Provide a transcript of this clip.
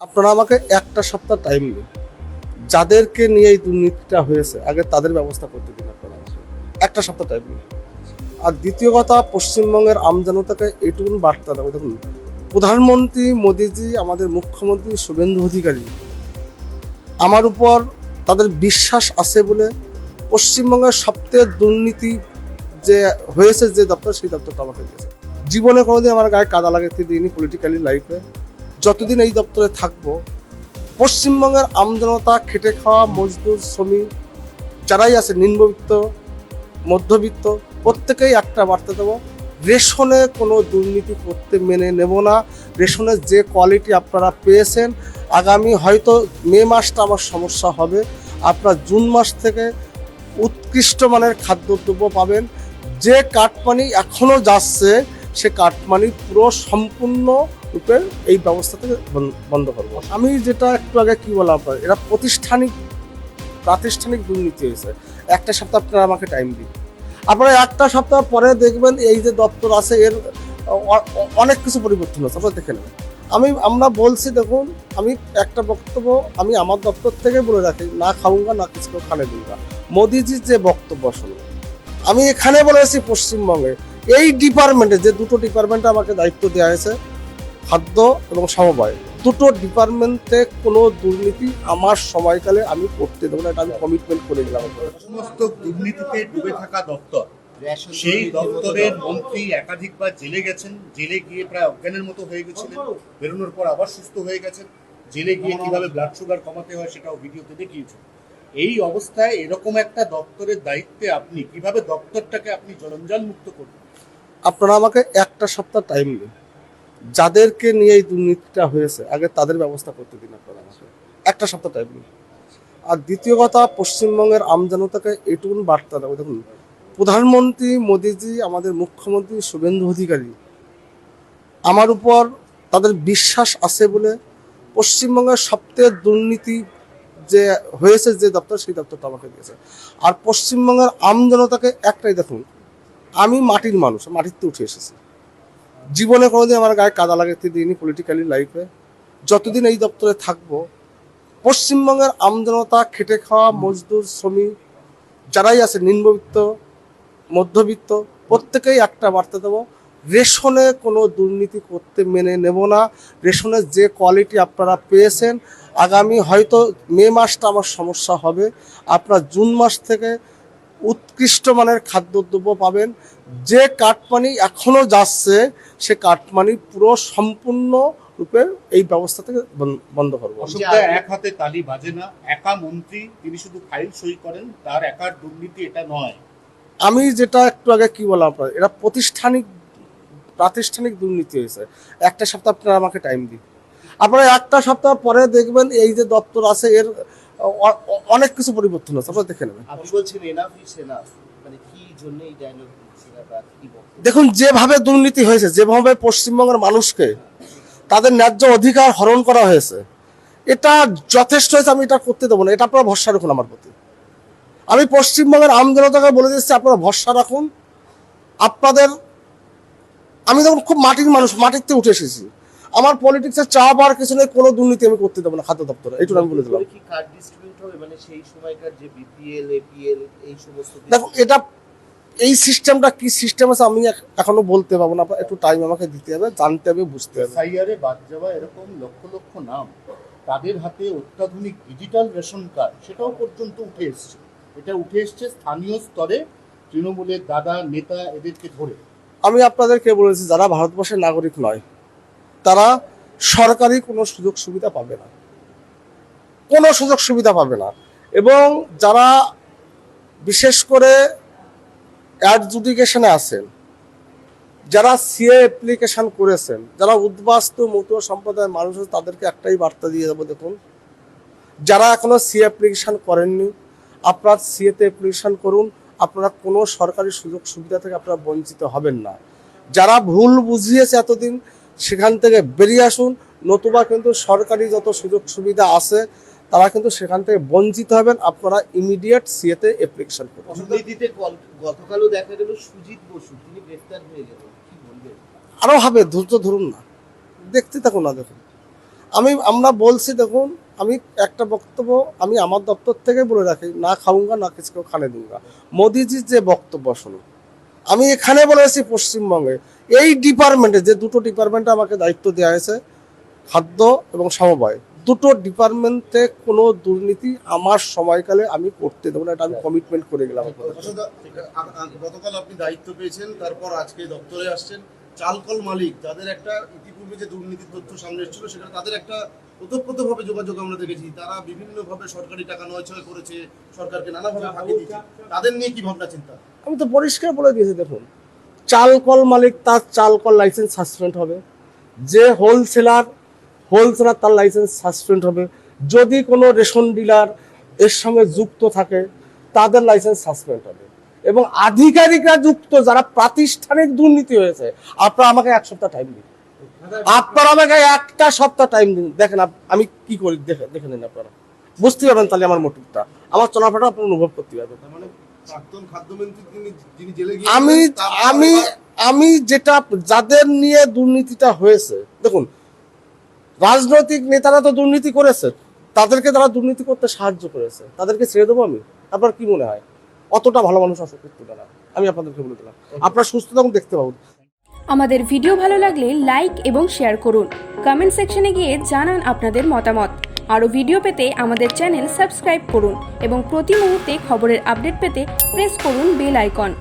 আপনারা আমাকে একটা সপ্তাহ টাইম দিন। যাদেরকে নিয়ে এই দুর্নীতিটা হয়েছে আগে তাদের ব্যবস্থা করতে দিন আপনারা আমাকে। একটা সপ্তাহ টাইম দিন। আর দ্বিতীয় কথা, পশ্চিমবঙ্গের আমজনতাকে এটুকুন বার্তা দেবো। দেখুন, প্রধানমন্ত্রী মোদিজি, আমাদের মুখ্যমন্ত্রী শুভেন্দু অধিকারী আমার উপর তাদের বিশ্বাস আছে বলে পশ্চিমবঙ্গের সবথেকে দুর্নীতি যে হয়েছে যে দপ্তর, সেই দপ্তরটা আমাকে দিয়েছে। জীবনে কোনোদিন আমার গায়ে কাদা লাগাতে দিইনি পলিটিক্যালি লাইফে। যতদিন এই দপ্তরে থাকবো, পশ্চিমবঙ্গের আমজনতা, খেটে খাওয়া মজদুর, শ্রমিক যারাই আছে, নিম্নবিত্ত, মধ্যবিত্ত, প্রত্যেকেই একটা বার্তা দেবো, রেশনে কোনো দুর্নীতি করতে মেনে নেব না। রেশনের যে কোয়ালিটি আপনারা পেয়েছেন, আগামী হয়তো মে মাসটা আমার সমস্যা হবে, আপনারা জুন মাস থেকে উৎকৃষ্ট মানের খাদ্যদ্রব্য পাবেন। যে কাটমানি এখনও যাচ্ছে, সে কাটমানি পুরো সম্পূর্ণ রূপে এই ব্যবস্থা থেকে বন্ধ করবো। আমি যেটা একটু আগে কি বললাম, এরা প্রাতিষ্ঠানিক দুর্নীতি হয়েছে। একটা সপ্তাহ আপনারা আমাকে টাইম দিন। আপনারা একটা সপ্তাহ পরে দেখবেন এই যে দপ্তর আছে এর অনেক কিছু পরিবর্তন হচ্ছে, আপনারা দেখে নেবেন। আমরা বলছি, দেখুন, আমি একটা বক্তব্য আমি আমার দপ্তর থেকে বলে রাখি, না খাউঙ্গা না কিছু খানে দুঙ্গা। মোদিজির যে বক্তব্য শুনুন, আমি এখানে বলেছি পশ্চিমবঙ্গে এই ডিপার্টমেন্টে, যে দুটো ডিপার্টমেন্টে আমাকে দায়িত্ব দেওয়া হয়েছে, খাদ্য এবং সমবায়, দুটো ডিপার্টমেন্টে কোনো দুর্নীতি আমার সময়কালে আমি করতে দেবো না। এটা আমি কমিটমেন্ট করে দিলাম। সমস্ত দুর্নীতিতে ডুবে থাকা দপ্তর, সেই দপ্তরের মন্ত্রী একাধিকবার জেলে গেছেন, জেলে গিয়ে প্রায় অজ্ঞানের মতো হয়ে গেছিলেন, বেরোনোর পর আবার সুস্থ হয়ে গেছেন। জেলে গিয়ে কিভাবে ব্লাড সুগার কমাতে হয় সেটাও ভিডিওতে দেখিয়েছেন। এই অবস্থায় এরকম একটা দপ্তরের দায়িত্বে আপনি কিভাবে দপ্তরটাকে আপনি জঞ্জাল মুক্ত করবেন? আপনারা আমাকে একটা সপ্তাহ টাইম দিন। যাদেরকে নিয়ে এই দুর্নীতিটা হয়েছে আগে তাদের ব্যবস্থা করতে দিন আপনারা আমাকে। একটা সপ্তাহ টাইম দিন। আর দ্বিতীয় কথা, পশ্চিমবঙ্গের আমজনতাকে এটুকুন বার্তা দেবো। দেখুন, প্রধানমন্ত্রী মোদিজি, আমাদের মুখ্যমন্ত্রী শুভেন্দু অধিকারী আমার উপর তাদের বিশ্বাস আছে বলে পশ্চিমবঙ্গের সবথেকে দুর্নীতি যে হয়েছে যে দপ্তর, সেই দপ্তরটা আমাকে দিয়েছে। আর পশ্চিমবঙ্গের আমজনতাকে একটাই, দেখুন, আমি মাটির মানুষ, মাটিতে উঠে এসেছি। জীবনে কোনোদিন আমার গায়ে কাদা লাগাতে দিইনি পলিটিক্যালি লাইফে। যতদিন এই দপ্তরে থাকবো, পশ্চিমবঙ্গের আমজনতা, খেটে খাওয়া মজদুর, শ্রমিক যারাই আছে, নিম্নবিত্ত, মধ্যবিত্ত, প্রত্যেকেই একটা বার্তা দেবো, রেশনে কোনো দুর্নীতি করতে মেনে নেব না। রেশনের যে কোয়ালিটি আপনারা পেয়েছেন, আগামী হয়তো মে মাসটা আমার সমস্যা হবে, আপনারা জুন মাস থেকে উৎকৃষ্ট মানের খাদ্যদ্রব্য পাবেন। যে কাটমানি এখনও যাচ্ছে, সে কাটমানি পুরো সম্পূর্ণ রূপে এই ব্যবস্থা থেকে বন্ধ করবো। অসুবিধা এক হাতে তালি বাজে না। একা মন্ত্রী, তিনি শুধু ফাইল সই করেন, তার একার দুর্নীতি এটা নয়। আমি যেটা একটু আগে কি বললাম, আপনার এরা প্রাতিষ্ঠানিক দুর্নীতি হয়েছে। একটা সপ্তাহ আপনারা আমাকে টাইম দিন। আপনারা একটা সপ্তাহ পরে দেখবেন এই যে দপ্তর আছে এর অনেক কিছু পরিবর্তন হচ্ছে, আপনারা দেখে নেবেন। আপনি বলছেন এনাফ ইজ এনাফ, মানে কি জন্য এই ডায়লগ দিচ্ছেন বা কি বলছেন? দেখুন, যেভাবে দুর্নীতি হয়েছে, যেভাবে পশ্চিমবঙ্গের মানুষকে তাদের ন্যায্য অধিকার হরণ করা হয়েছে, এটা যথেষ্ট হয়েছে। আমি এটা করতে দেবো না। এটা আপনারা ভরসা রাখুন আমার প্রতি। আমি পশ্চিমবঙ্গের আমজনতাকে বলে দিচ্ছি, আপনারা ভরসা রাখুন। আমি তখন খুব মাটির মানুষ, মাটিতে উঠে এসেছি। আমার পলিটিক্সের চা পাওয়ার কিছু নেই, কোনো দুর্নীতি আমি করতে দেবো না খাদ্য দপ্তরে, এইটুকু আমি বলে দিলাম। কি কার্ড ডিস্ট্রিবিউট হবে, মানে সেই সময়কার যে বিপিএল এপিএল এই সমস্ত দেখো, এই সিস্টেমটা কি সিস্টেম আছে আমি এখনো বলতে পারবো না। একটু টাইম আমাকে দিতে হবে, জানতে হবে, বুঝতে হবে। এসআইআরে বাদ যাওয়া এরকম লক্ষ লক্ষ নাম, তাদের হাতে অত্যাধুনিক ডিজিটাল রেশন কার্ড, সেটাও পর্যন্ত উঠে এসছে। এটা উঠে এসছে স্থানীয় স্তরে, তৃণমূলের দাদা নেতা এদেরকে ধরে। আমি আপনাদেরকে বলেছি, যারা ভারতবর্ষের নাগরিক নয় তারা সরকারি কোনো সুযোগ সুবিধা পাবে না, কোনো সুযোগ সুবিধা পাবে না। এবং যারা বিশেষ করে অ্যাডজুডিকেশনে আছেন, যারা সিএ অ্যাপ্লিকেশন করেছেন, যারা উদ্বাস্তু মতুয়া সম্প্রদায়ের মানুষ আছে, তাদেরকে একটাই বার্তা দিয়ে দেবো, দেখুন, যারা এখনো সিএ অ্যাপ্লিকেশন করেননি, আপনার সিএতে অ্যাপ্লিকেশন করুন। আপনারা কোনো সরকারি সুযোগ সুবিধা থেকে আপনারা বঞ্চিত হবেন না। যারা ভুল বুঝিয়েছে এতদিন, সেখান থেকে বেরিয়ে আসুন, নতুবা কিন্তু সরকারি যত সুযোগ সুবিধা আছে তারা কিন্তু সেখান থেকে বঞ্চিত হবেন। আপনারা ইমিডিয়েট সিএতে অ্যাপ্লিকেশন করুন। দুর্নীতিতে গতকালও দেখা গেল সুজিত বসু, তিনি গ্রেফতার হয়ে গেলেন, কি বলবেন? আরও হবে, ধৈর্য ধরুন না, দেখতে থাকুন না। দেখুন, আমরা বলছি, দেখুন আমি একটা বক্তব্য আমি আমার দপ্তর থেকে বলে রাখি, না খাউঙ্গা না কিছু খানে দুঙ্গা। মোদিজির যে বক্তব্য শুনুন, আমি এখানে বলেছি পশ্চিমবঙ্গে এই ডিপার্টমেন্টে, যে দুটো ডিপার্টমেন্টে আমাকে দায়িত্ব দেওয়া হয়েছে, খাদ্য এবং সমবায়, দুটো ডিপার্টমেন্টে কোনো দুর্নীতি আমার সময়কালে আমি করতে দেবো না, এটা আমি কমিটমেন্ট করে গেলাম। গতকাল আপনি দায়িত্ব পেয়েছেন, তারপর আজকে দপ্তরে আসছেন। চালকল মালিক যাদের একটা ইতিপূর্বে যে দুর্নীতির তথ্য সামনে এসেছিল, সেখানে তাদের একটা ওতপ্রোতভাবে যোগাযোগ আমরা দেখেছি। তারা বিভিন্নভাবে সরকারি টাকা নয়ছয় করেছে, সরকারকে নানাভাবে ফাঁকি দিচ্ছে। তাদের নিয়ে কি ভাবনা চিন্তা? আমি তো পরিষ্কার বলে দিয়েছি, দেখুন চালকল মালিক তার চালকল লাইসেন্স সাসপেন্ড হবে, যে হোলসেলার তার লাইসেন্স সাসপেন্ড হবে, যদি কোনো রেশন ডিলার এর সঙ্গে যুক্ত থাকে তাদের লাইসেন্স সাসপেন্ড হবে, এবং আধিকারিকরা যুক্ত যারা প্রাতিষ্ঠানিক দুর্নীতি হয়েছে, আপনারা আমাকে এক সপ্তাহ টাইম দিন, আপনারা আমাকে একটা সপ্তাহ টাইম দিন, দেখেন আমি কি করি, দেখে নিন, আপনারা বুঝতে পারবেন তাহলে আমার মোটিভটা, আমার চলাফেরা আপনারা অনুভব করতে পারবেন। তার মানে প্রাক্তন খাদ্যমন্ত্রী যিনি জেলে আমি আমি আমি যেটা যাদের নিয়ে দুর্নীতিটা হয়েছে, দেখুন রাজনৈতিক নেতারা তো দুর্নীতি করেছে, তাদেরকে তারা দুর্নীতি করতে সাহায্য করেছে, তাদেরকে ছেড়ে দেবো আমি? আপনার কি মনে হয় অতটা ভালো মানুষ আসে করতে পারে? আমি আপনাদেরকে বলে দিলাম, আপনারা সুস্থ থাকুন, দেখতে পাবো। আমাদের ভিডিও ভালো লাগলে লাইক এবং শেয়ার করুন। কমেন্ট সেকশনে গিয়ে জানান আপনাদের মতামত। আরও ভিডিও পেতে আমাদের চ্যানেল সাবস্ক্রাইব করুন এবং প্রতি মুহূর্তে খবরের আপডেট পেতে প্রেস করুন বেল আইকন।